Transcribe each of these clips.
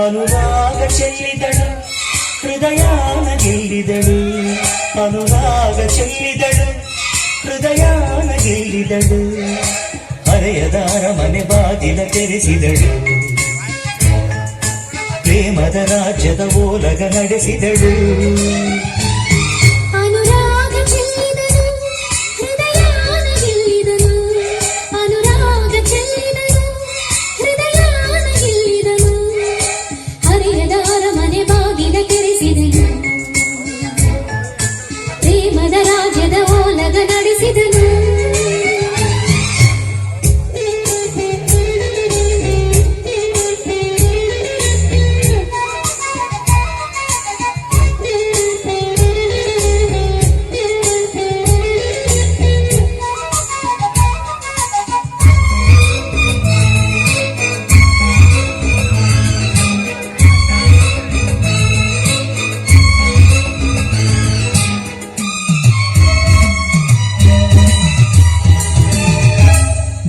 ಅನುರಾಗ ಚೆಲ್ಲಿದಳು ಹೃದಯಾನ ಗೆಲ್ಲಿದಳು, ಅನುರಾಗ ಚೆಲ್ಲಿದಳು ಹೃದಯಾನ ಗೆಲ್ಲಿದಳು, ಹರೆಯದಾರ ಮನೆ ಬಾಗಿಲ ತೆರೆಸಿದಳು, ಪ್ರೇಮದ ರಾಜ್ಯದ ಓಲಗ ನಡೆಸಿದಳು.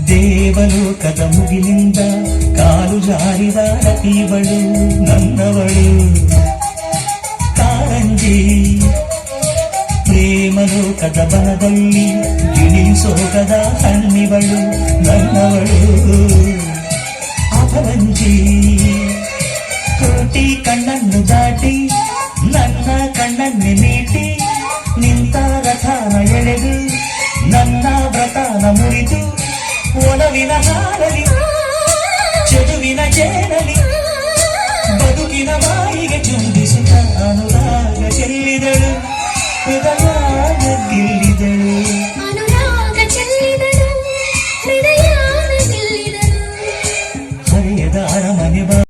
ದೇವಲೋಕದ ಮುಗಿಲಿಂದ ಕಾಲು ಜಾರಿದ ರತಿವಳು ನನ್ನವಳು ಕಾರಂಜಿ, ಪ್ರೇಮಲೋಕದ ಬನದಲ್ಲಿ ಗಿಣಿಸೋಗದ ಹಣ್ಣಿವಳು ನನ್ನವಳು ಅಪರಂಜಿ, ಕೋಟಿ ಕಣ್ಣನ್ನು ದಾಟಿ ನನ್ನ ಕಣ್ಣನ್ನೇ ನೀಟಿ ನಿಂತ ರಥಾನ ಎಳೆದು ನನ್ನ ವ್ರತಾನ ಮುರಿದು ಒಲವಿನ ಹಾರಲಿ ಚದುವಿನ ಜೇರಲಿ ಬದುಕಿನ ಬಾಯಿಗೆ ಚುಂಬಿಸುತ್ತ ಅನುರಾಗ ಚೆಲ್ಲಿದಳು ಹೃದಯಾನ ಗೆಲ್ಲಿದಳು. ಹರೆಯದ ಅರಮನೆ